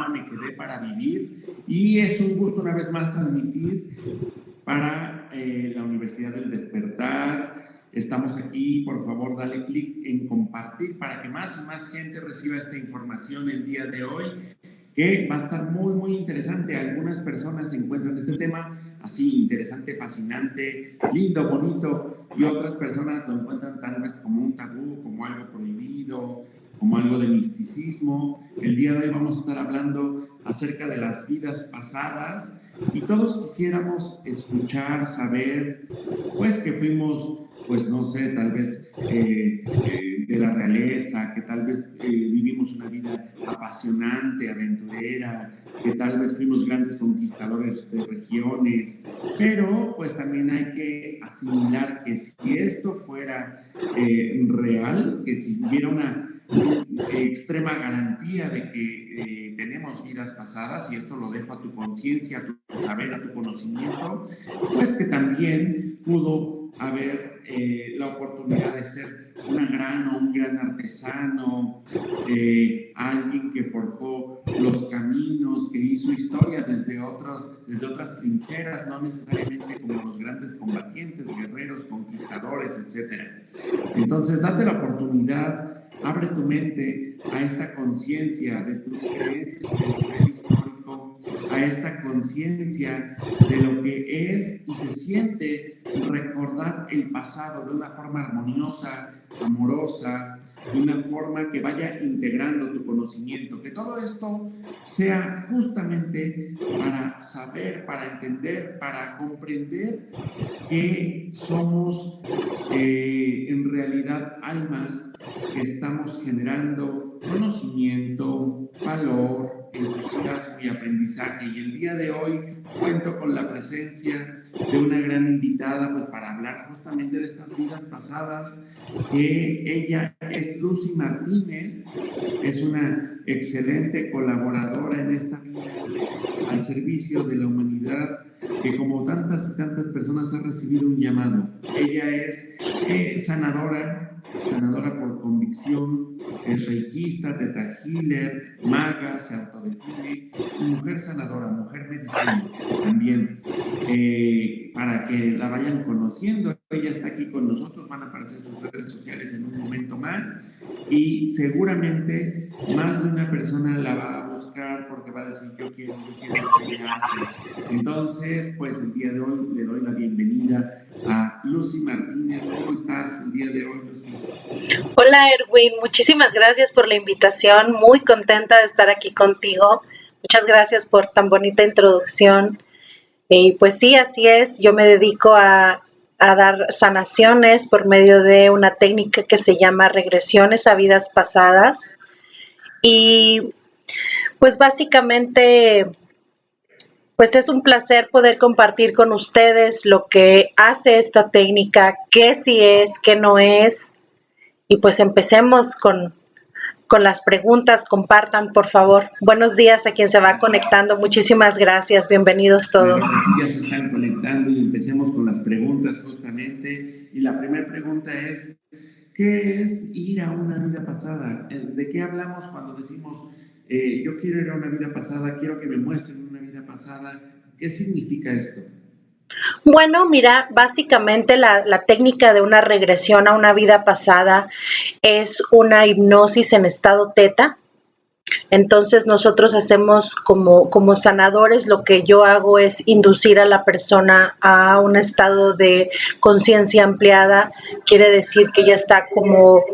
programa Me Quedé para Vivir, y es un gusto una vez más transmitir para la Universidad del Despertar. Estamos aquí, por favor dale clic en compartir para que más y más gente reciba esta información el día de hoy, que va a estar muy interesante. Algunas personas encuentran este tema así interesante, fascinante, lindo, bonito, y otras personas lo encuentran tal vez como un tabú, como algo prohibido, como algo de misticismo. El día de hoy vamos a estar hablando acerca de las vidas pasadas, y todos quisiéramos escuchar, saber, pues que fuimos, pues no sé, tal vez de la realeza, que tal vez vivimos una vida apasionante, aventurera, que tal vez fuimos grandes conquistadores de regiones, pero pues también hay que asimilar que si esto fuera real, que si hubiera una extrema garantía de que tenemos vidas pasadas, y esto lo dejo a tu conciencia, a tu saber, a tu conocimiento, pues que también pudo haber la oportunidad de ser una gran o un gran artesano, alguien que forjó los caminos, que hizo historia desde otras trincheras, no necesariamente como los grandes combatientes, guerreros, conquistadores, etc. Entonces, date la oportunidad, abre tu mente a esta conciencia de tus creencias y del nivel histórico, a esta conciencia de lo que es y se siente recordar el pasado de una forma armoniosa, amorosa, de una forma que vaya integrando tu conocimiento, que todo esto sea justamente para saber, para entender, para comprender que somos en realidad almas que estamos generando conocimiento, valor, entusiasmo y aprendizaje. Y el día de hoy cuento con la presencia de una gran invitada, pues para hablar justamente de estas vidas pasadas, que ella es Lucy Martínez, es una excelente colaboradora en esta vida al servicio de la humanidad, que como tantas y tantas personas ha recibido un llamado. Ella es sanadora por convicción, es reikista, teta healer, maga, se autodefine, y mujer sanadora, mujer medicina también, para que la vayan conociendo. Ella está aquí con nosotros, van a aparecer sus redes sociales en un momento más, y seguramente más de una persona la va a buscar porque va a decir yo quiero lo que ella hace. Entonces, pues el día de hoy le doy la bienvenida a Lucy Martínez. ¿Cómo estás el día de hoy, Lucy? Hola Erwin, muchísimas gracias por la invitación, muy contenta de estar aquí contigo. Muchas gracias por tan bonita introducción. Y pues sí, así es, yo me dedico a dar sanaciones por medio de una técnica que se llama regresiones a vidas pasadas. Y pues básicamente, pues es un placer poder compartir con ustedes lo que hace esta técnica, qué sí es, qué no es. Y pues empecemos con las preguntas. Compartan, por favor. Buenos días a quien se va conectando. Muchísimas gracias. Bienvenidos todos. Claro que sí, ya se están conectando y empecemos con las preguntas justamente. Y la primera pregunta es, ¿qué es ir a una vida pasada? ¿De qué hablamos cuando decimos, yo quiero ir a una vida pasada, quiero que me muestren una vida pasada? ¿Qué significa esto? Bueno, mira, básicamente la técnica de una regresión a una vida pasada es una hipnosis en estado teta. Entonces nosotros hacemos como sanadores, lo que yo hago es inducir a la persona a un estado de conciencia ampliada. Quiere decir que ya está como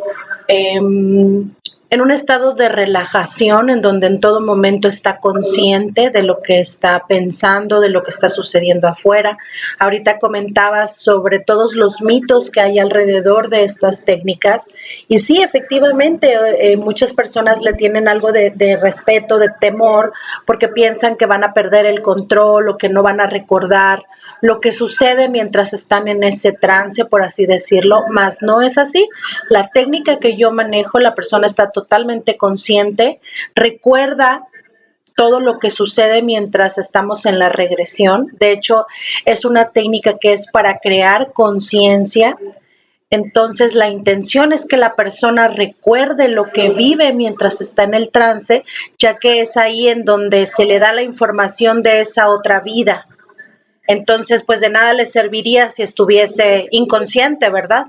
en un estado de relajación en donde en todo momento está consciente de lo que está pensando, de lo que está sucediendo afuera. Ahorita comentabas sobre todos los mitos que hay alrededor de estas técnicas, y sí, efectivamente, muchas personas le tienen algo de respeto, de temor, porque piensan que van a perder el control o que no van a recordar lo que sucede mientras están en ese trance, por así decirlo, mas no es así. La técnica que yo manejo, la persona está totalmente consciente, recuerda todo lo que sucede mientras estamos en la regresión. De hecho, es una técnica que es para crear conciencia. Entonces la intención es que la persona recuerde lo que vive mientras está en el trance, ya que es ahí en donde se le da la información de esa otra vida. Entonces, pues de nada le serviría si estuviese inconsciente, ¿verdad?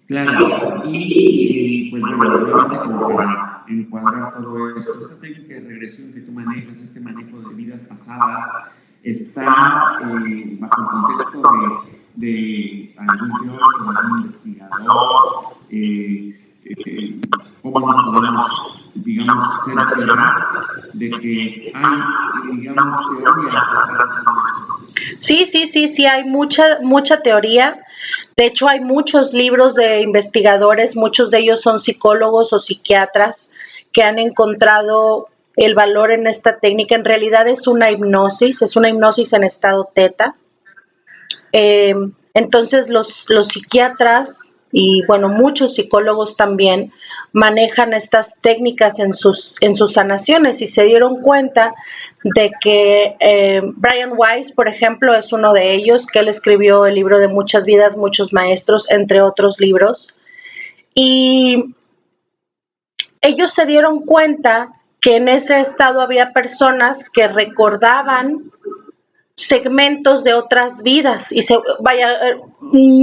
Claro, y pues bueno, solamente como para encuadrar todo esto, esta técnica de regresión que tú manejas, este manejo de vidas pasadas, está bajo el contexto de algún teórico, de algún investigador, cómo nos podemos, digamos, cerciorar de que hay, digamos, teoría detrás de todo esto. Sí, hay mucha teoría. De hecho, hay muchos libros de investigadores, muchos de ellos son psicólogos o psiquiatras que han encontrado el valor en esta técnica. En realidad es una hipnosis en estado teta. Eh, entonces los psiquiatras y bueno, muchos psicólogos también manejan estas técnicas en sus sanaciones y se dieron cuenta de que Brian Weiss, por ejemplo, es uno de ellos, que él escribió el libro de Muchas vidas, muchos maestros, entre otros libros. Y ellos se dieron cuenta que en ese estado había personas que recordaban segmentos de otras vidas y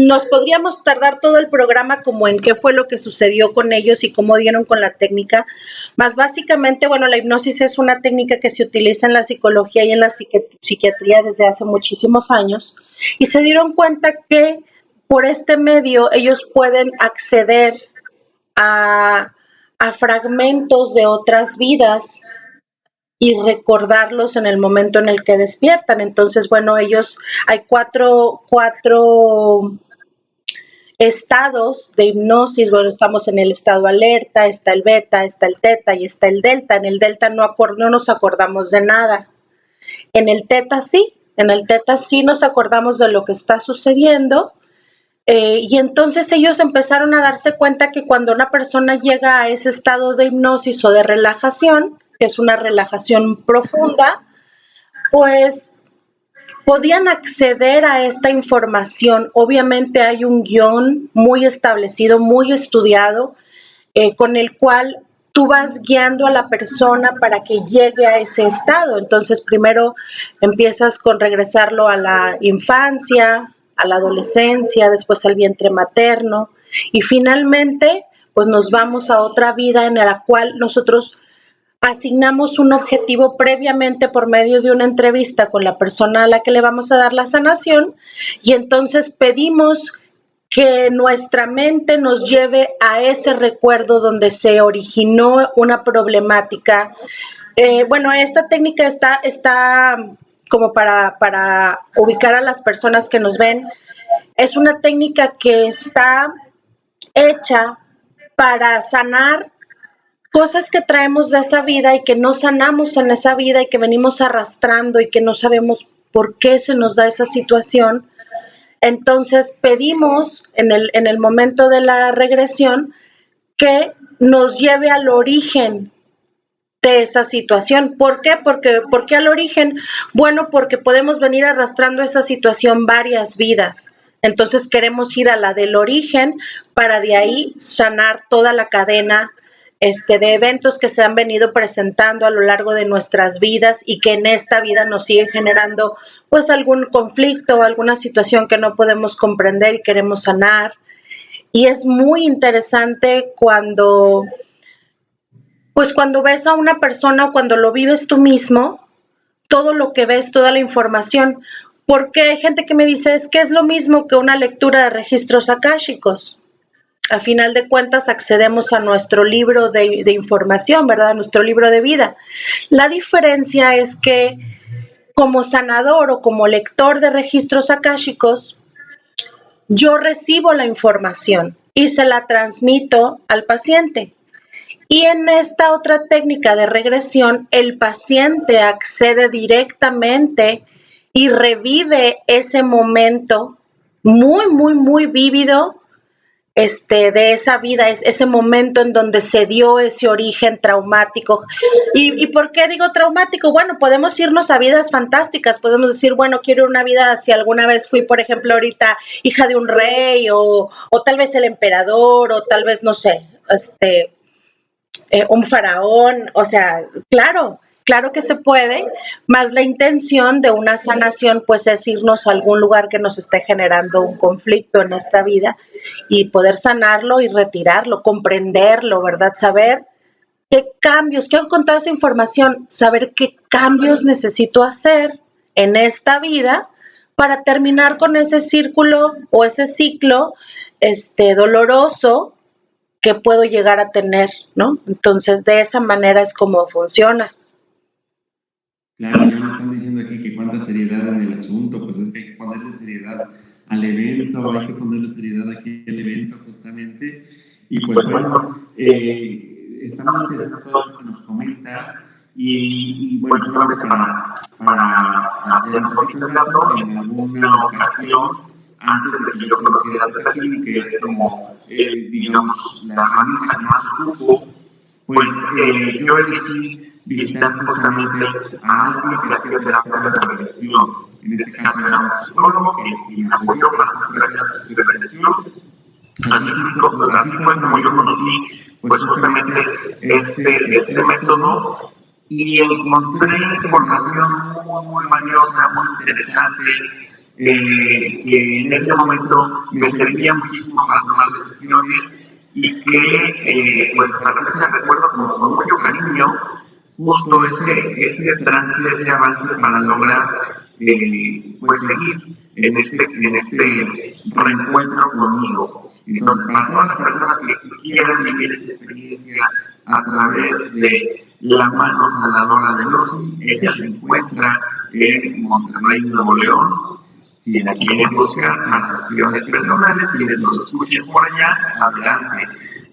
nos podríamos tardar todo el programa como en qué fue lo que sucedió con ellos y cómo dieron con la técnica, más básicamente, bueno, la hipnosis es una técnica que se utiliza en la psicología y en la psiquiatría desde hace muchísimos años y se dieron cuenta que por este medio ellos pueden acceder a, a fragmentos de otras vidas y recordarlos en el momento en el que despiertan. Entonces, bueno, hay cuatro estados de hipnosis. Bueno, estamos en el estado alerta, está el beta, está el teta y está el delta. En el delta no nos acordamos de nada. En el teta sí nos acordamos de lo que está sucediendo. Y entonces ellos empezaron a darse cuenta que cuando una persona llega a ese estado de hipnosis o de relajación, que es una relajación profunda, pues podían acceder a esta información. Obviamente hay un guión muy establecido, muy estudiado, con el cual tú vas guiando a la persona para que llegue a ese estado. Entonces, primero empiezas con regresarlo a la infancia, a la adolescencia, después al vientre materno y finalmente, pues nos vamos a otra vida en la cual nosotros asignamos un objetivo previamente por medio de una entrevista con la persona a la que le vamos a dar la sanación y entonces pedimos que nuestra mente nos lleve a ese recuerdo donde se originó una problemática. Bueno, esta técnica está como para ubicar a las personas que nos ven. Es una técnica que está hecha para sanar cosas que traemos de esa vida y que no sanamos en esa vida y que venimos arrastrando y que no sabemos por qué se nos da esa situación. Entonces pedimos en el momento de la regresión que nos lleve al origen de esa situación. ¿Por qué? ¿Por qué al origen? Bueno, porque podemos venir arrastrando esa situación varias vidas. Entonces queremos ir a la del origen para de ahí sanar toda la cadena de eventos que se han venido presentando a lo largo de nuestras vidas y que en esta vida nos siguen generando pues algún conflicto o alguna situación que no podemos comprender y queremos sanar. Y es muy interesante cuando ves a una persona o cuando lo vives tú mismo, todo lo que ves, toda la información, porque hay gente que me dice, es que es lo mismo que una lectura de registros akáshicos. A final de cuentas accedemos a nuestro libro de información, ¿verdad? A nuestro libro de vida. La diferencia es que como sanador o como lector de registros akáshicos, yo recibo la información y se la transmito al paciente. Y en esta otra técnica de regresión, el paciente accede directamente y revive ese momento muy vívido de esa vida, es ese momento en donde se dio ese origen traumático. ¿Y por qué digo traumático? Bueno, podemos irnos a vidas fantásticas, podemos decir, bueno, quiero una vida, si alguna vez fui, por ejemplo, ahorita hija de un rey o tal vez el emperador o tal vez, no sé, un faraón, o sea, claro, claro que se puede, más la intención de una sanación pues es irnos a algún lugar que nos esté generando un conflicto en esta vida y poder sanarlo y retirarlo, comprenderlo, ¿verdad? Saber qué cambios, qué hago con toda esa información, saber qué cambios necesito hacer en esta vida para terminar con ese círculo o ese ciclo doloroso que puedo llegar a tener, ¿no? Entonces, de esa manera es como funciona. Claro, ya me están diciendo aquí que cuánta seriedad en el asunto, pues es que hay que ponerle seriedad al evento, hay que ponerle seriedad aquí al evento justamente. Y pues bueno, está muy interesante todo esto que nos comentas. Y bueno, solamente para ampliar un poquito el dato, en alguna ocasión, antes de que yo conociera Teta Healing, que es como, digamos, la herramienta que más ocupo, pues yo elegí visitar justamente a alguien que hacía terapia de regresión. En este caso era un psicólogo que me apoyó para hacer terapia de regresión. Así fue como yo conocí pues justamente este método y encontré información muy valiosa, muy interesante, que en ese momento me servía muchísimo para tomar decisiones y que pues hasta la fecha recuerdo como con mucho cariño justo ese trance, ese avance para lograr pues seguir en este reencuentro conmigo. Entonces, para todas las personas que quieran vivir esta experiencia a través de la mano sanadora de Lucy, ella se encuentra en Monterrey, Nuevo León. Si la quieren buscar para sesiones personales, quienes nos escuchen por allá, adelante.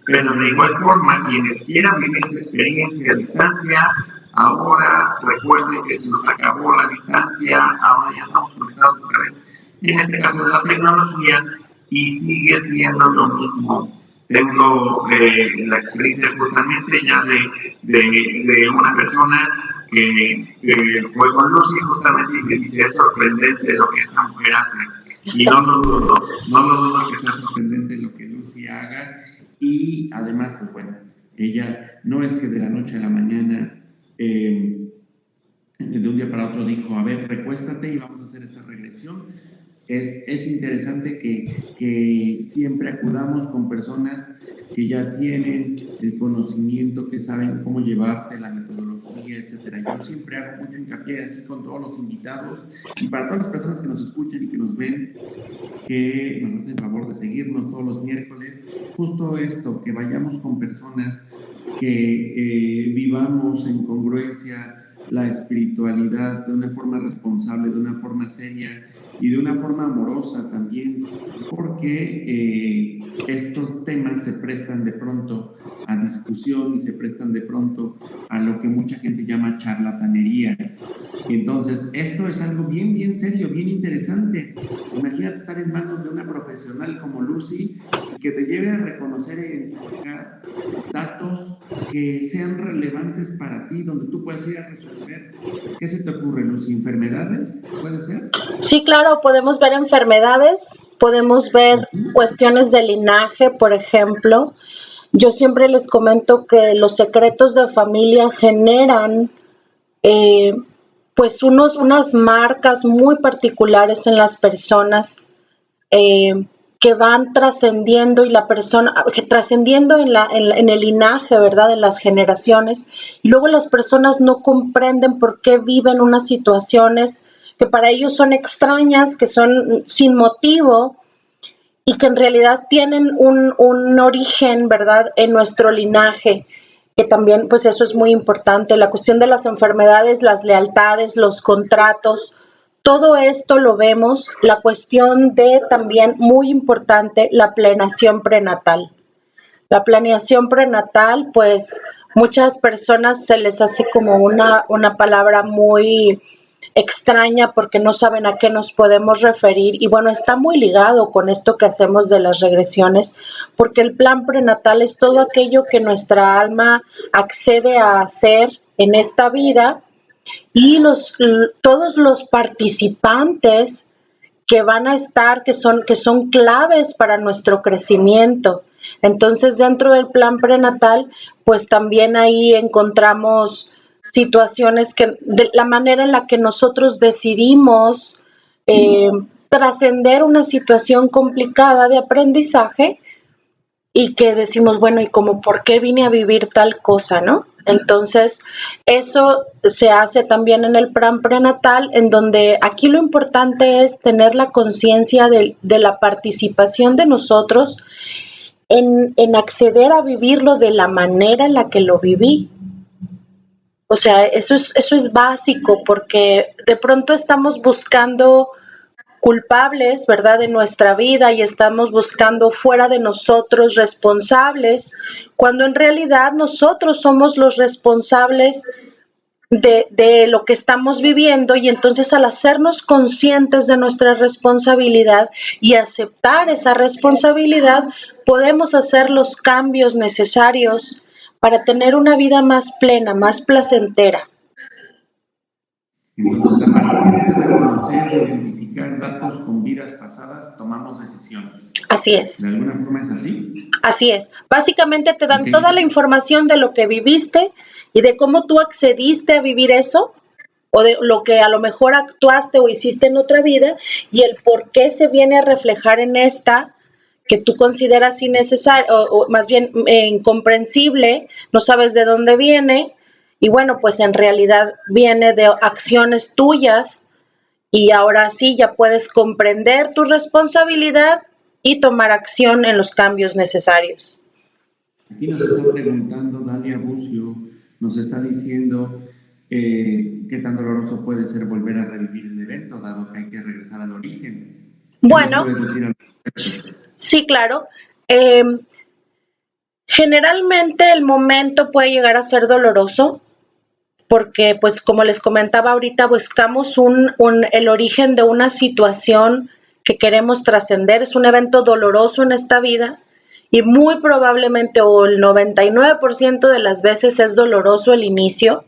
Pero de igual forma, quienes quieran vivir esta experiencia a distancia, ahora recuerden que se nos acabó la distancia, ahora ya estamos conectados otra vez. En este caso de la tecnología, y sigue siendo lo mismo. Tengo la experiencia justamente ya de una persona que fue con Lucy justamente y me dice, es sorprendente lo que esta mujer hace. Y no lo dudo que sea sorprendente lo que Lucy haga. Y además, pues bueno, ella no es que de la noche a la mañana, de un día para otro dijo, a ver, recuéstate y vamos a hacer esta regresión. Es interesante que siempre acudamos con personas que ya tienen el conocimiento, que saben cómo llevarte la metodología, etcétera. Yo siempre hago mucho hincapié aquí con todos los invitados y para todas las personas que nos escuchan y que nos ven, que nos hacen favor de seguirnos todos los miércoles, justo esto, que vayamos con personas que vivamos en congruencia la espiritualidad de una forma responsable, de una forma seria y de una forma amorosa también, porque estos temas se prestan de pronto a discusión y se prestan de pronto a lo que mucha gente llama charlatanería. Entonces, esto es algo bien serio, bien interesante. Imagínate estar en manos de una profesional como Lucy y que te lleve a reconocer e identificar datos que sean relevantes para ti, donde tú puedas ir a resolver. ¿Qué se te ocurre, Lucy? ¿Enfermedades? ¿Puede ser? Sí, claro, podemos ver enfermedades, podemos ver cuestiones de linaje, por ejemplo. Yo siempre les comento que los secretos de familia generan pues unas marcas muy particulares en las personas que van trascendiendo y la persona, trascendiendo en el linaje, ¿verdad? En las generaciones. Y luego las personas no comprenden por qué viven unas situaciones que para ellos son extrañas, que son sin motivo y que en realidad tienen un origen, ¿verdad? En nuestro linaje, que también, pues eso es muy importante. La cuestión de las enfermedades, las lealtades, los contratos, todo esto lo vemos. La cuestión de también, muy importante, la planeación prenatal. La planeación prenatal, pues muchas personas se les hace como una palabra muy extraña porque no saben a qué nos podemos referir. Y bueno, está muy ligado con esto que hacemos de las regresiones, porque el plan prenatal es todo aquello que nuestra alma accede a hacer en esta vida y todos los participantes que van a estar, que son claves para nuestro crecimiento. Entonces, dentro del plan prenatal, pues también ahí encontramos situaciones que, de la manera en la que nosotros decidimos eh, trascender una situación complicada de aprendizaje y que decimos, bueno, ¿y como por qué vine a vivir tal cosa, no? Entonces, eso se hace también en el plan prenatal, en donde aquí lo importante es tener la conciencia de la participación de nosotros en acceder a vivirlo de la manera en la que lo viví. O sea, eso es básico, porque de pronto estamos buscando culpables, ¿verdad?, de nuestra vida y estamos buscando fuera de nosotros responsables, cuando en realidad nosotros somos los responsables de lo que estamos viviendo. Y entonces, al hacernos conscientes de nuestra responsabilidad y aceptar esa responsabilidad, podemos hacer los cambios necesarios para tener una vida más plena, más placentera. Entonces, a partir de reconocer, de identificar datos con vidas pasadas, tomamos decisiones. Así ¿De es. alguna forma es así? Así es. Básicamente te Ok. dan toda la información de lo que viviste y de cómo tú accediste a vivir eso, o de lo que a lo mejor actuaste o hiciste en otra vida, y el por qué se viene a reflejar en esta que tú consideras innecesario, o más bien incomprensible, no sabes de dónde viene, y bueno, pues en realidad viene de acciones tuyas. Y ahora sí ya puedes comprender tu responsabilidad y tomar acción en los cambios necesarios. Aquí nos está preguntando Dalia Bucio, nos está diciendo qué tan doloroso puede ser volver a revivir el evento, dado que hay que regresar al origen. ¿Qué nos Bueno, puedes decir al respecto? sí, claro. Eh, Generalmente el momento puede llegar a ser doloroso porque, pues, como les comentaba ahorita, buscamos el origen de una situación que queremos trascender. Es un evento doloroso en esta vida y muy probablemente, o el 99% de las veces, es doloroso el inicio,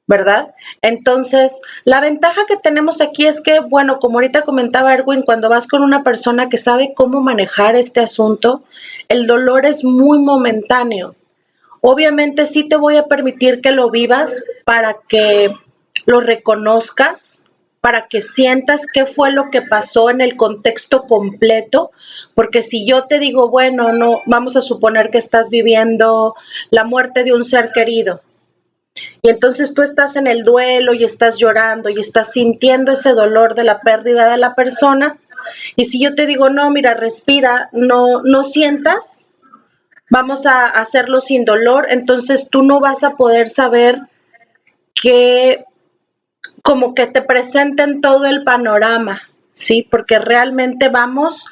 ¿verdad? Entonces, la ventaja que tenemos aquí es que, bueno, como ahorita comentaba Erwin, cuando vas con una persona que sabe cómo manejar este asunto, el dolor es muy momentáneo. Obviamente sí te voy a permitir que lo vivas para que lo reconozcas, para que sientas qué fue lo que pasó en el contexto completo, porque si yo te digo, bueno, no, vamos a suponer que estás viviendo la muerte de un ser querido, y entonces tú estás en el duelo y estás llorando y estás sintiendo ese dolor de la pérdida de la persona, y si yo te digo, no, mira, respira, no sientas, vamos a hacerlo sin dolor, entonces tú no vas a poder saber que, como que te presenten todo el panorama, ¿sí? Porque realmente vamos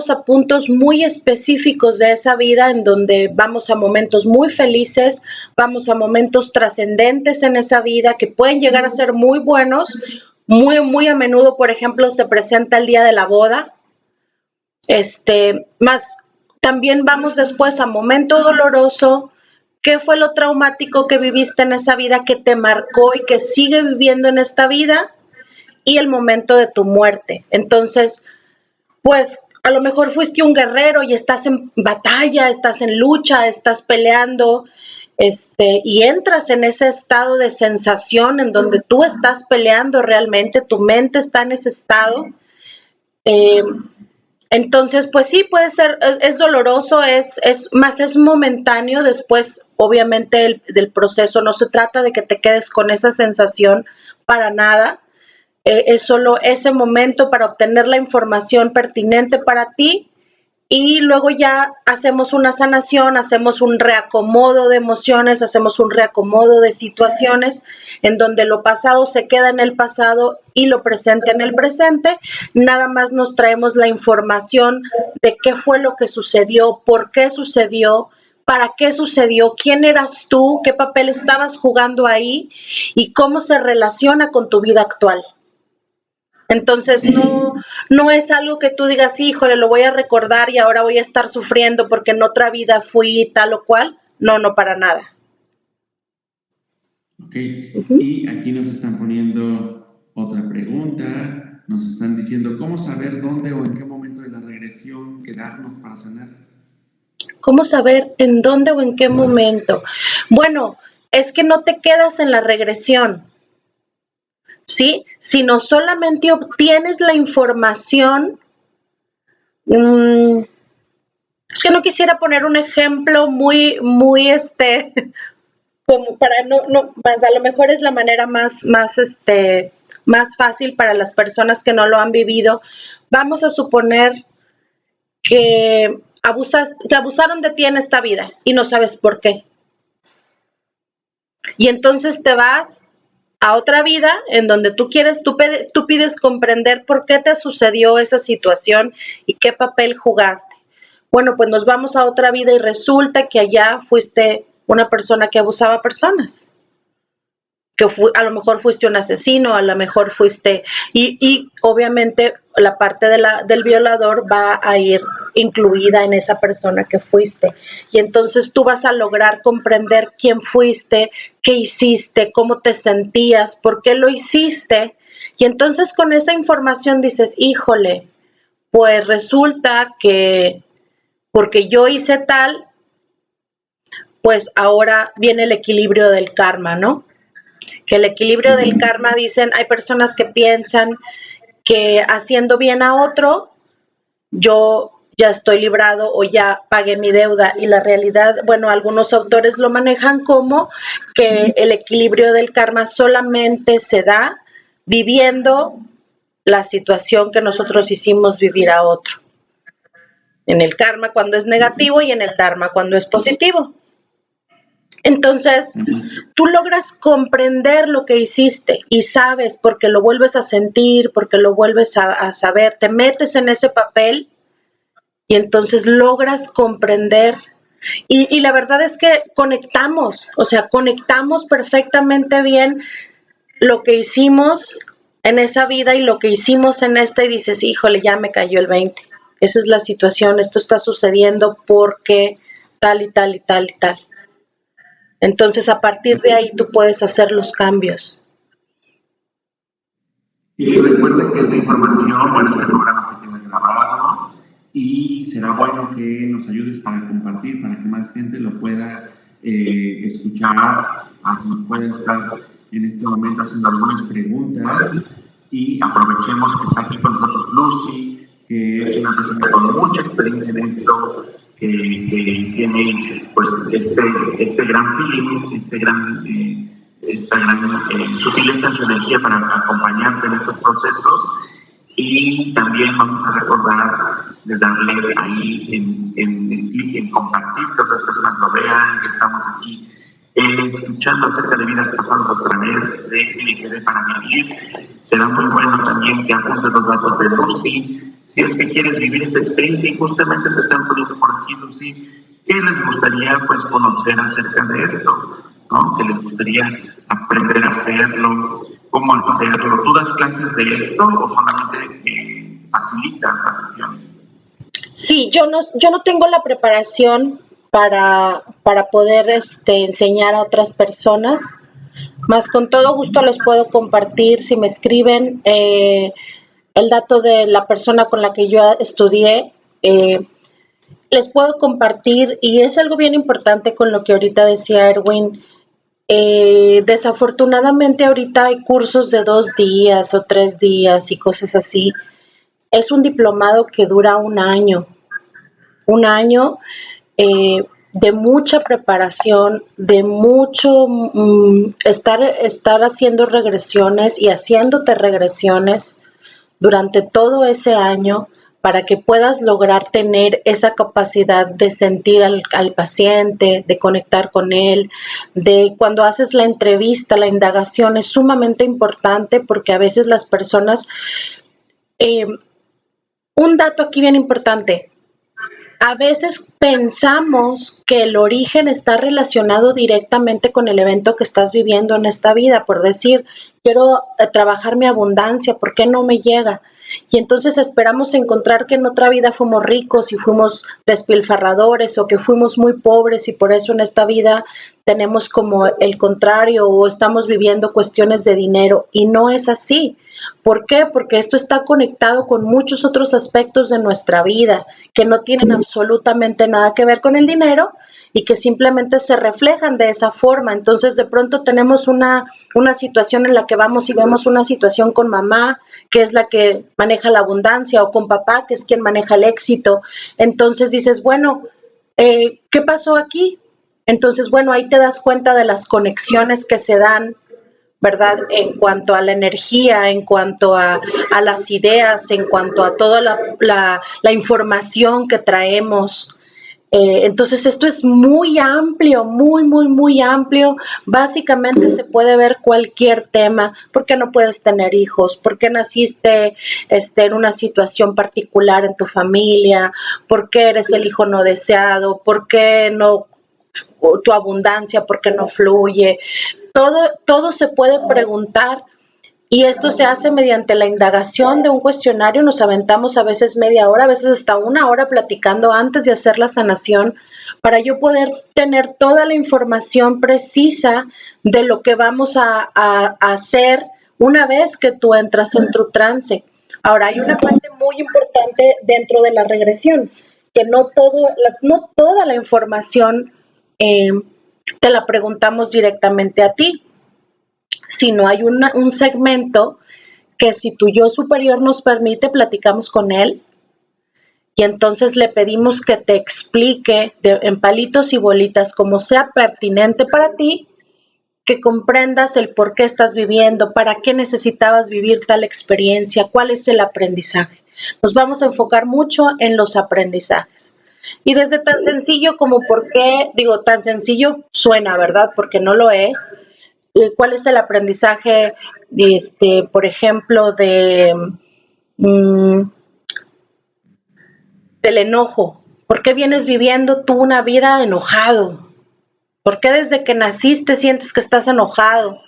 a puntos muy específicos de esa vida, en donde vamos a momentos muy felices, vamos a momentos trascendentes en esa vida que pueden llegar a ser muy buenos. Muy a menudo, por ejemplo, se presenta el día de la boda, más también vamos después a momento doloroso. ¿Qué fue lo traumático que viviste en esa vida que te marcó y que sigue viviendo en esta vida? Y el momento de tu muerte. Entonces, pues a lo mejor fuiste un guerrero y estás en batalla, estás en lucha, estás peleando, y entras en ese estado de sensación en donde tú estás peleando realmente, tu mente está en ese estado. Eh, entonces, pues sí, puede ser, es doloroso, es momentáneo. Después, obviamente, del proceso no se trata de que te quedes con esa sensación para nada. Es solo ese momento para obtener la información pertinente para ti, y luego ya hacemos una sanación, hacemos un reacomodo de emociones, hacemos un reacomodo de situaciones en donde lo pasado se queda en el pasado y lo presente en el presente. Nada más nos traemos la información de qué fue lo que sucedió, por qué sucedió, para qué sucedió, quién eras tú, qué papel estabas jugando ahí y cómo se relaciona con tu vida actual. Entonces no es algo que tú digas, híjole, lo voy a recordar y ahora voy a estar sufriendo porque en otra vida fui tal o cual. No, no para nada. Ok, y aquí nos están poniendo otra pregunta, nos están diciendo, ¿cómo saber dónde o en qué momento de la regresión quedarnos para sanar? ¿Cómo saber en dónde o en qué momento? Bueno, es que no te quedas en la regresión, ¿sí? Sino solamente obtienes la información. Es que no quisiera poner un ejemplo muy, como para más a lo mejor es la manera más fácil para las personas que no lo han vivido. Vamos a suponer que abusaron de ti en esta vida y no sabes por qué. Y entonces te vas a otra vida en donde tú pides comprender por qué te sucedió esa situación y qué papel jugaste. Bueno, pues nos vamos a otra vida y resulta que allá fuiste una persona que abusaba a personas. A lo mejor fuiste un asesino, a lo mejor fuiste, y obviamente la parte del violador va a ir incluida en esa persona que fuiste. Y entonces tú vas a lograr comprender quién fuiste, qué hiciste, cómo te sentías, por qué lo hiciste. Y entonces con esa información dices, híjole, pues resulta que porque yo hice tal, pues ahora viene el equilibrio del karma, ¿no? Que el equilibrio del karma, dicen, hay personas que piensan que haciendo bien a otro, yo ya estoy librado o ya pagué mi deuda. Y la realidad, bueno, algunos autores lo manejan como que el equilibrio del karma solamente se da viviendo la situación que nosotros hicimos vivir a otro. En el karma cuando es negativo y en el dharma cuando es positivo. Entonces, tú logras comprender lo que hiciste y sabes porque lo vuelves a sentir, porque lo vuelves a saber, te metes en ese papel y entonces logras comprender. Y la verdad es que conectamos, o sea, conectamos perfectamente bien lo que hicimos en esa vida y lo que hicimos en esta y dices, híjole, ya me cayó el 20. Esa es la situación, esto está sucediendo porque tal y tal y tal y tal. Entonces, a partir de ahí tú puedes hacer los cambios. Y recuerden que esta información, bueno, este programa se tiene grabado y será bueno que nos ayudes para compartir, para que más gente lo pueda escuchar, nos pueda estar en este momento haciendo algunas preguntas y aprovechemos que está aquí con nosotros Lucy, que es una persona con mucha experiencia en esto, que tiene pues este gran feeling, esta gran sutileza en su energía para acompañarte en estos procesos. Y también vamos a recordar de darle ahí en el clic en compartir, que otras personas lo vean, que estamos aquí escuchando acerca de vidas pasadas a través de LGD para vivir. Será muy bueno también que apuntes los datos de Lucy, si es que quieres vivir esta experiencia, y justamente te están poniendo por aquí, Lucy, ¿qué les gustaría pues conocer acerca de esto? ¿No? ¿Qué les gustaría aprender a hacerlo? ¿Cómo hacerlo? ¿Tú das clases de esto o solamente facilitas las sesiones? Sí, yo no tengo la preparación para poder enseñar a otras personas, más con todo gusto les puedo compartir si me escriben el dato de la persona con la que yo estudié. Les puedo compartir y es algo bien importante con lo que ahorita decía Erwin. Desafortunadamente ahorita hay cursos de 2 días o 3 días y cosas así. Es un diplomado que dura un año de mucha preparación, de mucho estar haciendo regresiones y haciéndote regresiones durante todo ese año para que puedas lograr tener esa capacidad de sentir al paciente, de conectar con él, de cuando haces la entrevista, la indagación es sumamente importante porque a veces las personas, un dato aquí bien importante, a veces pensamos que el origen está relacionado directamente con el evento que estás viviendo en esta vida, por decir, quiero trabajar mi abundancia, ¿por qué no me llega? Y entonces esperamos encontrar que en otra vida fuimos ricos y fuimos despilfarradores o que fuimos muy pobres y por eso en esta vida tenemos como el contrario o estamos viviendo cuestiones de dinero y no es así. ¿Por qué? Porque esto está conectado con muchos otros aspectos de nuestra vida que no tienen absolutamente nada que ver con el dinero y que simplemente se reflejan de esa forma. Entonces, de pronto tenemos una situación en la que vamos y vemos una situación con mamá, que es la que maneja la abundancia, o con papá, que es quien maneja el éxito. Entonces dices, bueno, ¿qué pasó aquí? Entonces, bueno, ahí te das cuenta de las conexiones que se dan, ¿verdad? En cuanto a la energía, en cuanto a las ideas, en cuanto a toda la información que traemos. Entonces esto es muy amplio, muy, muy, muy amplio. Básicamente se puede ver cualquier tema. ¿Por qué no puedes tener hijos? ¿Por qué naciste en una situación particular en tu familia? ¿Por qué eres el hijo no deseado? ¿Por qué no tu abundancia? ¿Por qué no fluye? Todo se puede preguntar y esto se hace mediante la indagación de un cuestionario. Nos aventamos a veces media hora, a veces hasta una hora platicando antes de hacer la sanación para yo poder tener toda la información precisa de lo que vamos a hacer una vez que tú entras en tu trance. Ahora, hay una parte muy importante dentro de la regresión, que no toda la información eh, te la preguntamos directamente a ti, sino hay un segmento que si tu yo superior nos permite, platicamos con él y entonces le pedimos que te explique en palitos y bolitas como sea pertinente para ti, que comprendas el por qué estás viviendo, para qué necesitabas vivir tal experiencia, cuál es el aprendizaje. Nos vamos a enfocar mucho en los aprendizajes. Y desde tan sencillo como por qué, digo, tan sencillo suena, ¿verdad? Porque no lo es. ¿Cuál es el aprendizaje, por ejemplo, mm, del enojo? ¿Por qué vienes viviendo tú una vida enojado? ¿Por qué desde que naciste sientes que estás enojado?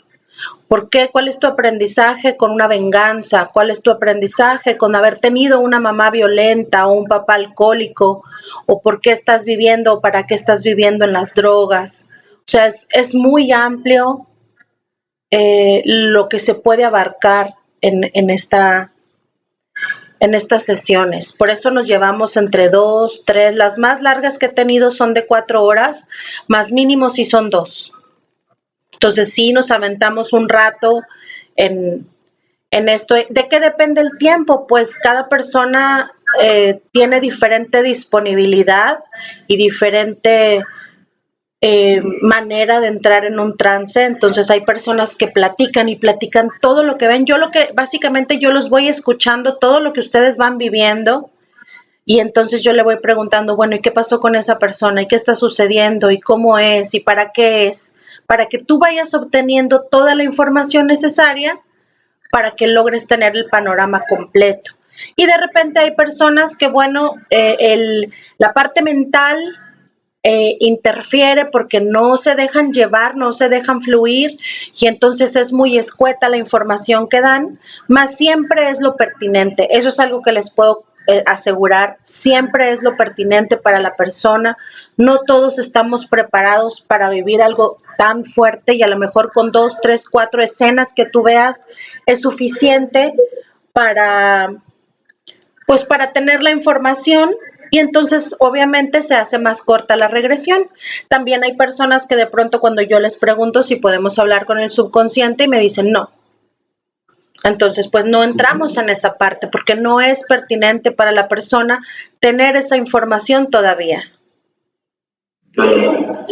¿Por qué? ¿Cuál es tu aprendizaje con una venganza? ¿Cuál es tu aprendizaje con haber tenido una mamá violenta o un papá alcohólico? ¿O por qué estás viviendo o para qué estás viviendo en las drogas? O sea, es muy amplio lo que se puede abarcar en estas sesiones. Por eso nos llevamos entre 2, 3, las más largas que he tenido son de 4 horas, más mínimo sí son 2. Entonces sí nos aventamos un rato en esto. ¿De qué depende el tiempo? Pues cada persona tiene diferente disponibilidad y diferente manera de entrar en un trance. Entonces hay personas que platican y platican todo lo que ven. Básicamente yo los voy escuchando todo lo que ustedes van viviendo y entonces yo le voy preguntando, bueno, ¿y qué pasó con esa persona? ¿Y qué está sucediendo? ¿Y cómo es? ¿Y para qué es? Para que tú vayas obteniendo toda la información necesaria para que logres tener el panorama completo. Y de repente hay personas que, bueno, la parte mental interfiere porque no se dejan llevar, no se dejan fluir y entonces es muy escueta la información que dan, más siempre es lo pertinente. Eso es algo que les puedo asegurar, siempre es lo pertinente para la persona. No todos estamos preparados para vivir algo tan fuerte y a lo mejor con 2, 3, 4 escenas que tú veas es suficiente para para tener la información y entonces obviamente se hace más corta la regresión. También hay personas que de pronto cuando yo les pregunto si podemos hablar con el subconsciente y me dicen no. Entonces pues no entramos en esa parte porque no es pertinente para la persona tener esa información todavía. Bueno,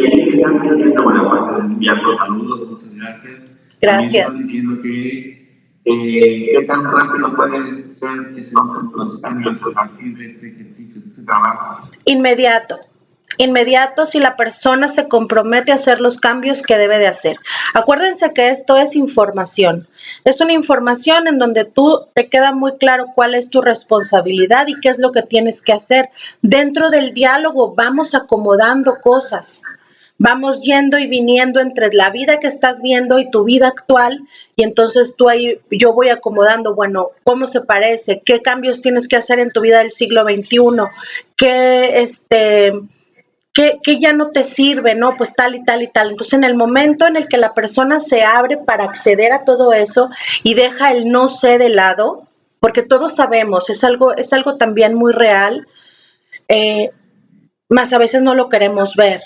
enviar los saludos, muchas gracias. Gracias. También diciendo qué tan rápido puede ser que se noten los cambios a partir de este ejercicio, de este trabajo. Inmediato. inmediato si la persona se compromete a hacer los cambios que debe de hacer. Acuérdense que esto es información. Es una información en donde tú te queda muy claro cuál es tu responsabilidad y qué es lo que tienes que hacer. Dentro del diálogo vamos acomodando cosas. Vamos yendo y viniendo entre la vida que estás viendo y tu vida actual, y entonces tú ahí, yo voy acomodando, bueno, ¿cómo se parece? ¿Qué cambios tienes que hacer en tu vida del siglo XXI? ¿Qué, que ya no te sirve, ¿no? Pues tal y tal y tal. Entonces, en el momento en el que la persona se abre para acceder a todo eso y deja el no sé de lado, porque todos sabemos, es algo también muy real, eh, más a veces no lo queremos ver.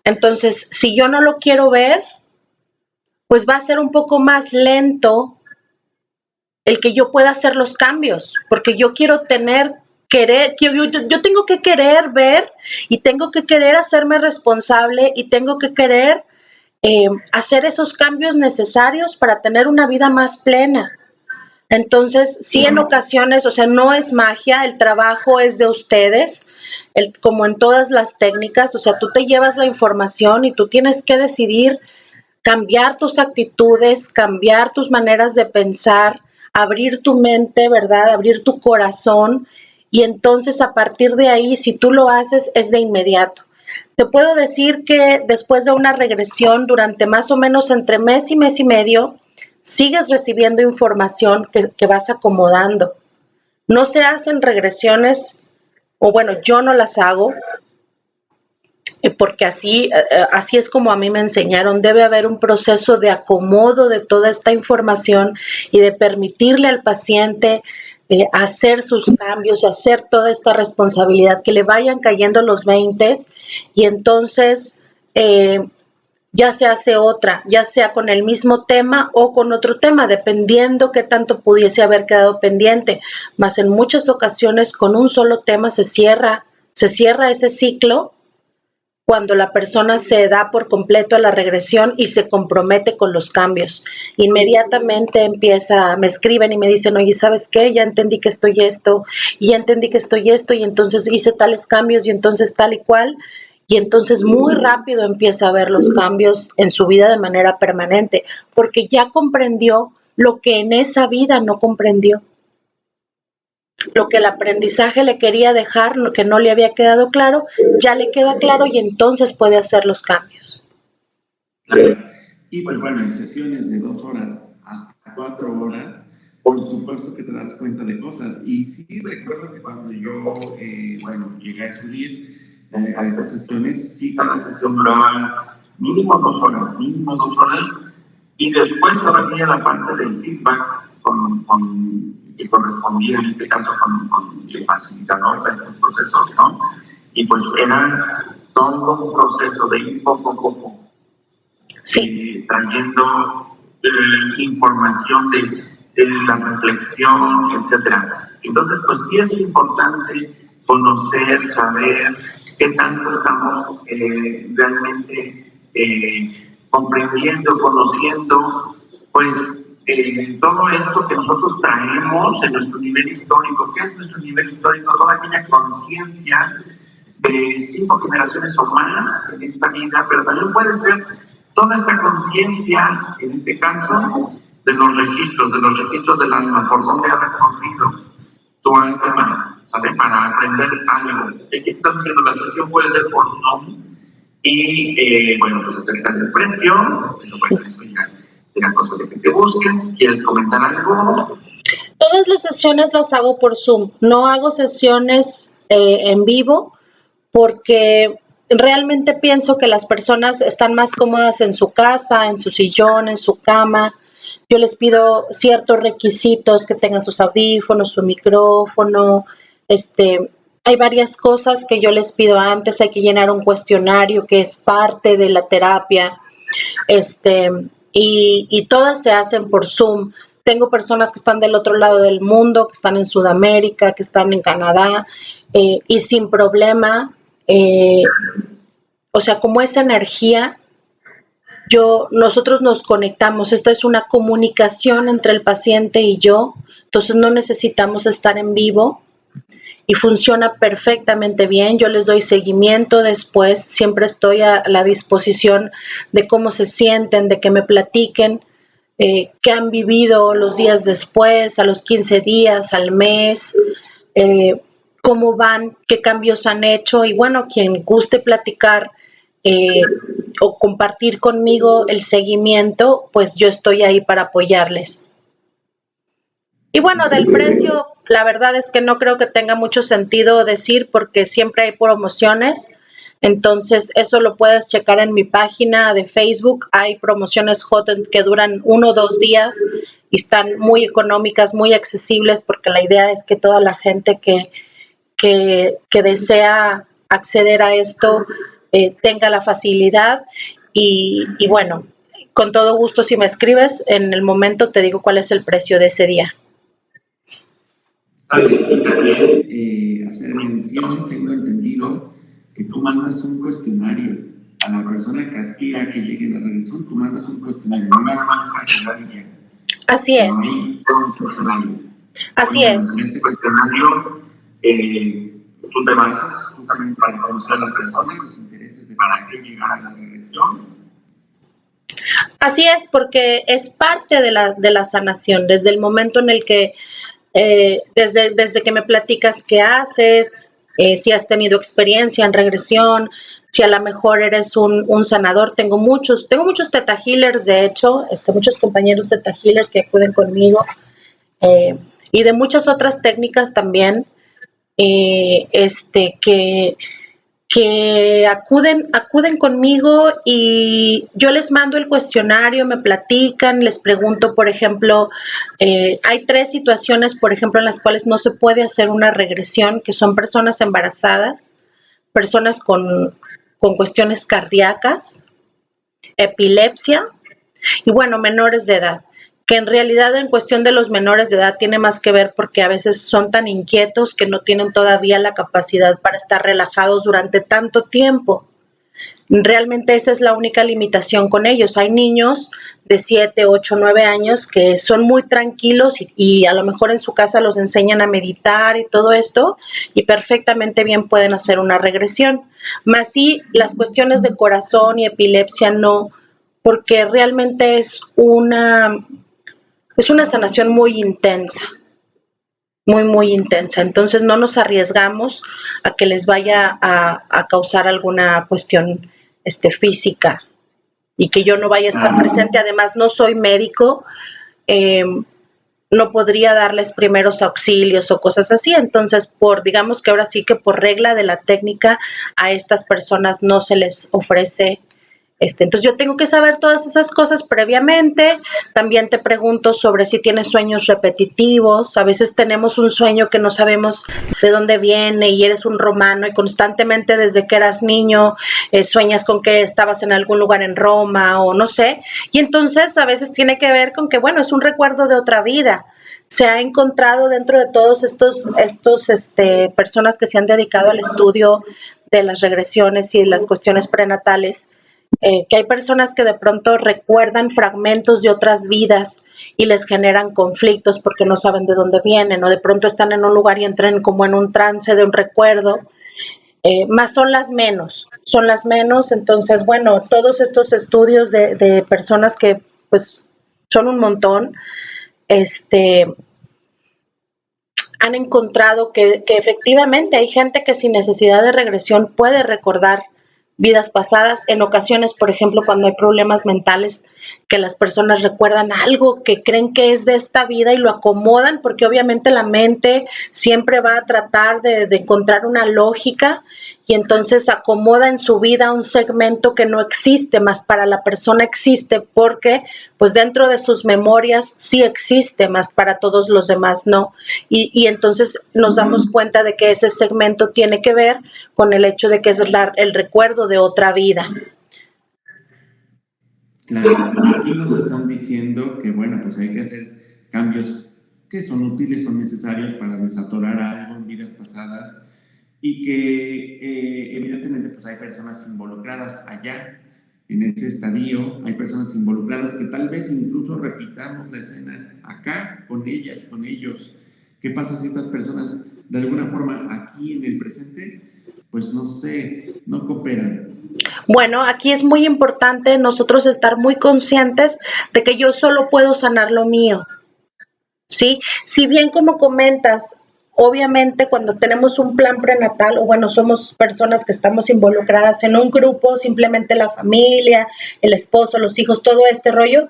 Entonces, si yo no lo quiero ver, pues va a ser un poco más lento el que yo pueda hacer los cambios, porque yo quiero yo tengo que querer ver y tengo que querer hacerme responsable y tengo que querer hacer esos cambios necesarios para tener una vida más plena. Entonces, sí, en ocasiones, o sea, no es magia, el trabajo es de ustedes, como en todas las técnicas, o sea, tú te llevas la información y tú tienes que decidir cambiar tus actitudes, cambiar tus maneras de pensar, abrir tu mente, ¿verdad? Abrir tu corazón, y entonces a partir de ahí, si tú lo haces, es de inmediato. Te puedo decir que después de una regresión durante más o menos entre mes y medio, sigues recibiendo información que vas acomodando. No se hacen regresiones, o bueno, yo no las hago, porque así es como a mí me enseñaron. Debe haber un proceso de acomodo de toda esta información y de permitirle al paciente hacer sus cambios, hacer toda esta responsabilidad, que le vayan cayendo los 20, y entonces ya se hace otra, ya sea con el mismo tema o con otro tema, dependiendo qué tanto pudiese haber quedado pendiente. Mas en muchas ocasiones con un solo tema se cierra ese ciclo cuando la persona se da por completo a la regresión y se compromete con los cambios. Inmediatamente me escriben y me dicen, oye, ¿sabes qué? Ya entendí que estoy esto, y ya entendí que estoy esto, y entonces hice tales cambios, y entonces tal y cual, y entonces muy rápido empieza a ver los cambios en su vida de manera permanente, porque ya comprendió lo que en esa vida no comprendió, lo que el aprendizaje le quería dejar, lo que no le había quedado claro, ya le queda claro y entonces puede hacer los cambios. Claro. Y pues bueno, en sesiones de 2 horas hasta 4 horas, por supuesto que te das cuenta de cosas. Y sí recuerdo que cuando yo, bueno, llegué a acudir a estas sesiones, sí, cada sesión duraba mínimo 2 horas, y después todavía la parte del feedback que correspondía en este caso con el facilitador de estos procesos, ¿no? Y pues era todo un proceso de ir poco a poco trayendo información de la reflexión, etcétera. Entonces, pues sí es importante conocer, saber qué tanto estamos realmente comprendiendo, conociendo, pues todo esto que nosotros traemos en nuestro nivel histórico. ¿Qué es nuestro nivel histórico? Toda aquella conciencia de 5 generaciones o más en esta vida, pero también puede ser toda esta conciencia, en este caso, de los registros del alma, por donde ha recorrido tu alma, ¿sabes? Para aprender algo. Aquí estamos haciendo la sesión, puede ser por Zoom, y bueno, pues acerca del precio, bueno, eso ya cosa de que te busquen. ¿Quieres comentar algo? Todas las sesiones las hago por Zoom, no hago sesiones en vivo, porque realmente pienso que las personas están más cómodas en su casa, en su sillón, en su cama. Yo les pido ciertos requisitos, que tengan sus audífonos, su micrófono, hay varias cosas que yo les pido antes. Hay que llenar un cuestionario que es parte de la terapia, y todas se hacen por Zoom. Tengo personas que están del otro lado del mundo, que están en Sudamérica, que están en Canadá, y sin problema, o sea, como esa energía, nosotros nos conectamos. Esta es una comunicación entre el paciente y yo, entonces no necesitamos estar en vivo. y funciona perfectamente bien. Yo les doy seguimiento después, siempre estoy a la disposición de cómo se sienten, de que me platiquen qué han vivido los días después, a los 15 días, al mes, cómo van, qué cambios han hecho y bueno, quien guste platicar eh, o compartir conmigo el seguimiento, pues yo estoy ahí para apoyarles. Y bueno, del precio, la verdad es que no creo que tenga mucho sentido decir porque siempre hay promociones. Entonces, eso lo puedes checar en mi página de Facebook. Hay promociones hot que duran 1 o 2 días y están muy económicas, muy accesibles, porque la idea es que toda la gente que desea acceder a esto tenga la facilidad. Y bueno, con todo gusto, si me escribes, en el momento te digo cuál es el precio de ese día. Y también hacer mención, tengo entendido, que tú mandas un cuestionario a la persona que aspira que llegue a la regresión, tú mandas un cuestionario, no nada más es activar. Así es. No hay todo un cuestionario. Así Bueno, es. en ese cuestionario tú te basas justamente para conocer a la persona y los intereses de para qué llegar a la regresión. Así es, porque es parte de la sanación, desde el momento en el que desde que me platicas qué haces, si has tenido experiencia en regresión, si a lo mejor eres un sanador. Tengo muchos teta healers, de hecho, muchos compañeros teta healers que acuden conmigo y de muchas otras técnicas también, eh, este, que, que acuden conmigo y yo les mando el cuestionario, me platican, les pregunto, por ejemplo, hay 3 situaciones, por ejemplo, en las cuales no se puede hacer una regresión, que son personas embarazadas, personas con cuestiones cardíacas, epilepsia y bueno, menores de edad, que en realidad en cuestión de los menores de edad tiene más que ver porque a veces son tan inquietos que no tienen todavía la capacidad para estar relajados durante tanto tiempo. Realmente esa es la única limitación con ellos. Hay niños de 7, 8, 9 años que son muy tranquilos y a lo mejor en su casa los enseñan a meditar y todo esto y perfectamente bien pueden hacer una regresión. Más sí, las cuestiones de corazón y epilepsia no, porque realmente es una sanación muy intensa, muy, muy intensa. Entonces no nos arriesgamos a que les vaya a causar alguna cuestión física y que yo no vaya a estar presente. Además, no soy médico, eh, no podría darles primeros auxilios o cosas así. Entonces, digamos que ahora sí que por regla de la técnica, a estas personas no se les ofrece. Entonces yo tengo que saber todas esas cosas previamente. También te pregunto sobre si tienes sueños repetitivos. A veces tenemos un sueño que no sabemos de dónde viene y eres un romano y constantemente desde que eras niño sueñas con que estabas en algún lugar en Roma o no sé. Y entonces a veces tiene que ver con que, bueno, es un recuerdo de otra vida. Se ha encontrado dentro de todos estos personas que se han dedicado al estudio de las regresiones y las cuestiones prenatales, que hay personas que de pronto recuerdan fragmentos de otras vidas y les generan conflictos porque no saben de dónde vienen o de pronto están en un lugar y entran como en un trance de un recuerdo, más son las menos, entonces bueno, todos estos estudios de personas que pues son un montón, han encontrado que efectivamente hay gente que sin necesidad de regresión puede recordar vidas pasadas. En ocasiones, por ejemplo, cuando hay problemas mentales, que las personas recuerdan algo que creen que es de esta vida y lo acomodan, porque obviamente la mente siempre va a tratar de encontrar una lógica y entonces acomoda en su vida un segmento que no existe, más para la persona existe porque pues dentro de sus memorias sí existe, más para todos los demás no. Y entonces nos damos cuenta de que ese segmento tiene que ver con el hecho de que es el recuerdo de otra vida. Claro, aquí nos están diciendo que, bueno, pues hay que hacer cambios que son útiles, son necesarios para desatorar algo en vidas pasadas y que evidentemente pues hay personas involucradas allá en ese estadio, hay personas involucradas que tal vez incluso repitamos la escena acá con ellas, con ellos. ¿Qué pasa si estas personas de alguna forma aquí en el presente, pues no sé, no cooperan. Bueno, aquí es muy importante nosotros estar muy conscientes de que yo solo puedo sanar lo mío, ¿sí? Si bien como comentas, obviamente cuando tenemos un plan prenatal, o bueno, somos personas que estamos involucradas en un grupo, simplemente la familia, el esposo, los hijos, todo este rollo,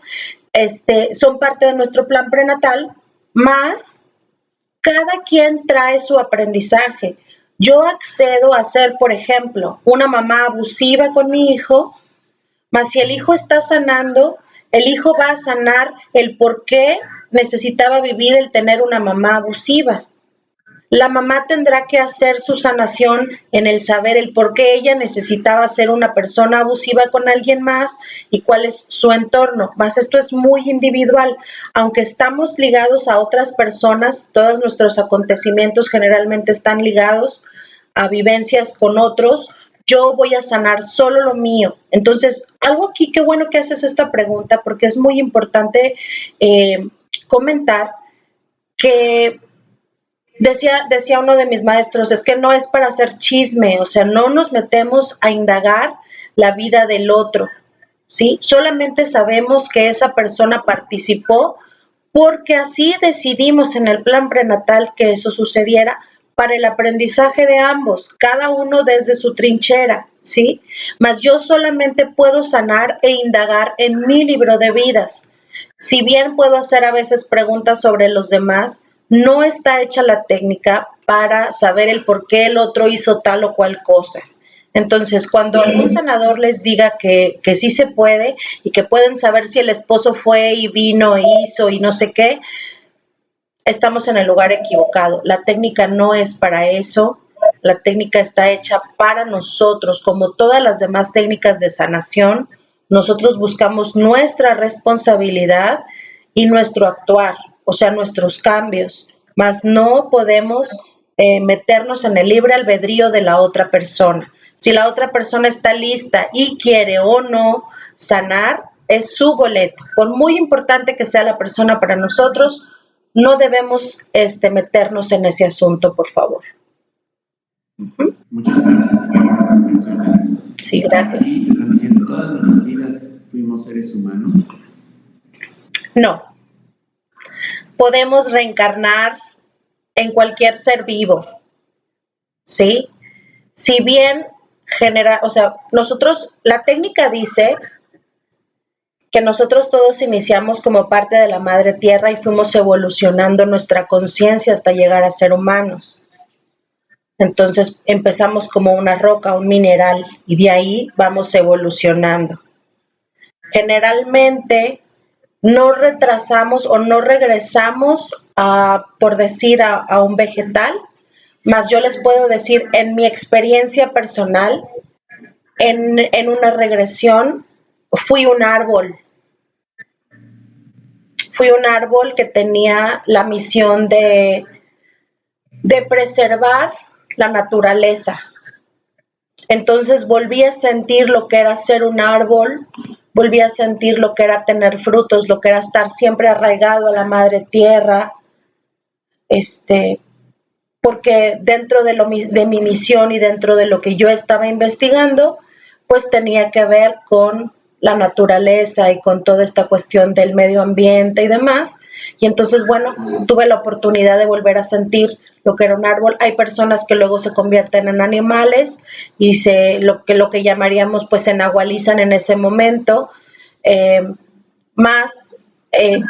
son parte de nuestro plan prenatal, más cada quien trae su aprendizaje. Yo accedo a ser, por ejemplo, una mamá abusiva con mi hijo, mas si el hijo está sanando, el hijo va a sanar el por qué necesitaba vivir el tener una mamá abusiva. La mamá tendrá que hacer su sanación en el saber el por qué ella necesitaba ser una persona abusiva con alguien más y cuál es su entorno. Mas esto es muy individual. Aunque estamos ligados a otras personas, todos nuestros acontecimientos generalmente están ligados a vivencias con otros. Yo voy a sanar solo lo mío. Entonces, algo aquí, qué bueno que haces esta pregunta, porque es muy importante comentar que decía uno de mis maestros, es que no es para hacer chisme, o sea, no nos metemos a indagar la vida del otro, ¿sí? Solamente sabemos que esa persona participó porque así decidimos en el plan prenatal que eso sucediera para el aprendizaje de ambos, cada uno desde su trinchera, ¿sí? Mas yo solamente puedo sanar e indagar en mi libro de vidas. Si bien puedo hacer a veces preguntas sobre los demás, no está hecha la técnica para saber el por qué el otro hizo tal o cual cosa. Entonces, cuando algún sanador les diga que sí se puede y que pueden saber si el esposo fue y vino e hizo y no sé qué, estamos en el lugar equivocado. La técnica no es para eso. La técnica está hecha para nosotros, como todas las demás técnicas de sanación. Nosotros buscamos nuestra responsabilidad y nuestro actuar, o sea, nuestros cambios, mas no podemos meternos en el libre albedrío de la otra persona. Si la otra persona está lista y quiere o no sanar, es su boleto. Por muy importante que sea la persona para nosotros, no debemos meternos en ese asunto, por favor. Muchas gracias. Qué bueno que lo mencionas. Sí, gracias. Aquí te están diciendo, todas nuestras vidas fuimos seres humanos. No. Podemos reencarnar en cualquier ser vivo, ¿sí? Si bien nosotros, la técnica dice que nosotros todos iniciamos como parte de la madre tierra y fuimos evolucionando nuestra conciencia hasta llegar a ser humanos. Entonces empezamos como una roca, un mineral, y de ahí vamos evolucionando. Generalmente no retrasamos o no regresamos por decir, a un vegetal, mas yo les puedo decir, en mi experiencia personal, en una regresión, fui un árbol. Fui un árbol que tenía la misión de preservar la naturaleza. Entonces volví a sentir lo que era ser un árbol, volví a sentir lo que era tener frutos, lo que era estar siempre arraigado a la madre tierra, porque dentro de mi misión y dentro de lo que yo estaba investigando, pues tenía que ver con la naturaleza y con toda esta cuestión del medio ambiente y demás. Y entonces, bueno, tuve la oportunidad de volver a sentir lo que era un árbol. Hay personas que luego se convierten en animales y lo que llamaríamos, pues, se nahualizan en ese momento.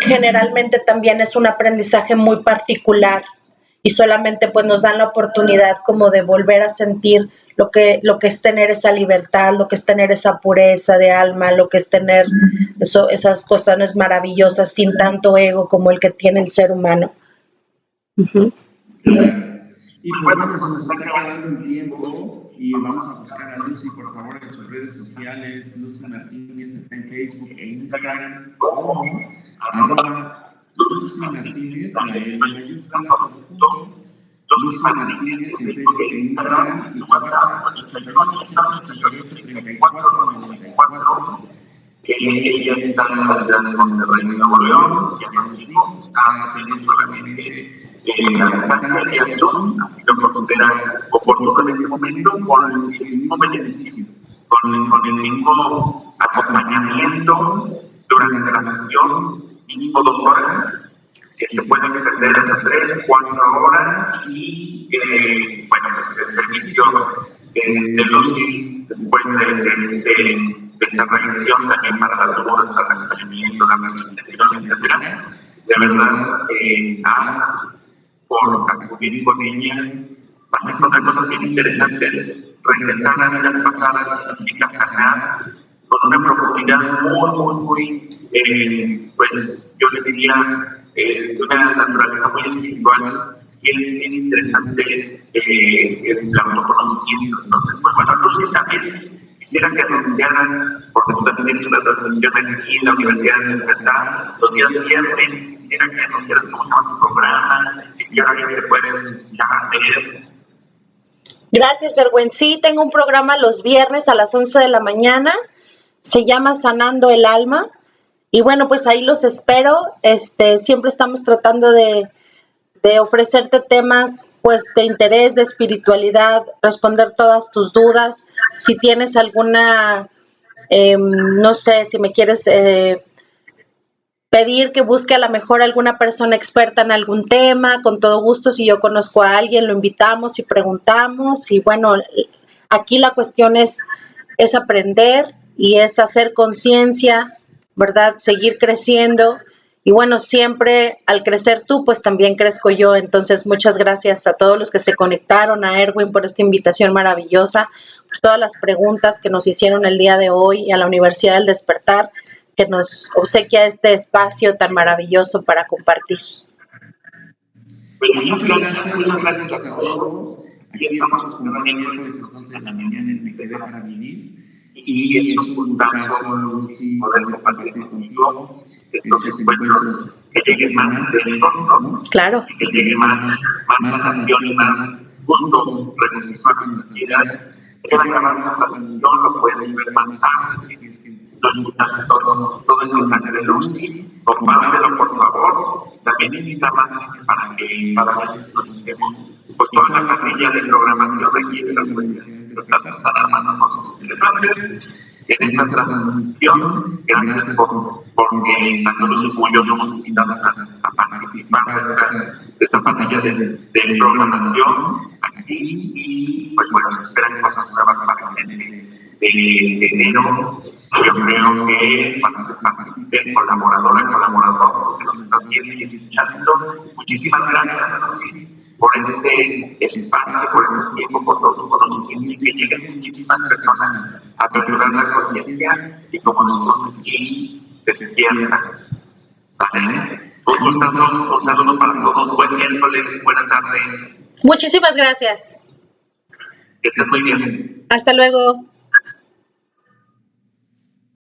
Generalmente también es un aprendizaje muy particular y solamente pues nos dan la oportunidad como de volver a sentir lo que es tener esa libertad, lo que es tener esa pureza de alma, lo que es tener esas cuestiones maravillosas sin tanto ego como el que tiene el ser humano. Uh-huh. Claro. Y pues bueno, se nos está acabando el tiempo y vamos a buscar a Lucy, por favor, en sus redes sociales. Lucy Martínez está en Facebook e Instagram como @Lucy Martínez, la L mayúscula, todo junto. Lucy Martínez en Facebook e Instagram y su WhatsApp 8180 88 34 94. ella está en la ciudad de Monterrey, Nuevo León, ya nos dijo, está teniendo solamente la distancia y Zoom, así lo considera oportuno en este momento, con el mismo beneficio, con el mismo acompañamiento durante la sesión, mínimo 2 horas, que se puede extender hasta 3, 4 horas y, bueno, pues el servicio de luz después de esta regresión también para las dudas, para el acompañamiento, la rehabilitación, etcétera. De verdad, por acudir con ella, vas a encontrar cosas bien interesantes. Regresar a vidas pasadas significa sanar con una profundidad muy, pues yo le diría, de una naturaleza muy espiritual, y es bien interesante el autoconocimiento. Entonces, pues bueno, Lucy, también quisiera que anunciaran, porque tú también tienes una transmisión aquí en la Universidad de Despertar, los días viernes, quisiera que anunciaran cómo se llama tu programa, y qué hora se pueden escuchar, ver. Gracias, Erwin. Sí, tengo un programa los viernes a las 11 de la mañana. Se llama Sanando el Alma. Y bueno, pues ahí los espero. Siempre estamos tratando de ofrecerte temas pues de interés, de espiritualidad, responder todas tus dudas. Si tienes alguna, no sé, si me quieres pedir que busque a lo mejor alguna persona experta en algún tema, con todo gusto, si yo conozco a alguien, lo invitamos y preguntamos. Y bueno, aquí la cuestión es aprender y es hacer conciencia, ¿verdad? Seguir creciendo. Y bueno, siempre al crecer tú, pues también crezco yo. Entonces, muchas gracias a todos los que se conectaron, a Erwin por esta invitación maravillosa, por todas las preguntas que nos hicieron el día de hoy, y a la Universidad del Despertar, que nos obsequia este espacio tan maravilloso para compartir. Muchas gracias a todos. Aquí estamos cada miércoles a las 11 de la mañana en Me Quedé para Vivir. Y es un gustazo, Lucy, poder compartir contigo estos encuentros, que lleguen más de estos, ¿no? Claro. Que llegue más sanación y más gusto, reflexión en nuestras vidas. Se va a grabar nuestra transmisión, lo puedes ver más tarde, si es que lo escuchaste todo el mensaje de Lucy, compártelo por favor. También invita más para que escuchemos pues toda la parrilla de programación aquí de la Universidad de Despertar, Sana Cosas Interesantes en esta transmisión. Gracias porque tanto Lucy como yo somos invitados a participar de esta parrilla de programación aquí, y pues bueno, esperan cosas nuevas para el mes de enero. Yo creo que participen, colaborador, que nos estás viendo y escuchando. Muchísimas gracias, Lucy, por este espacio, por este tiempo, por todo tu conocimiento, y que lleguen muchísimas personas a perdurar la conciencia y como nosotros aquí despiertan. ¿Vale? Un saludo para todos. Buen miércoles, buena tarde. Muchísimas gracias. Que estés muy bien. Hasta luego.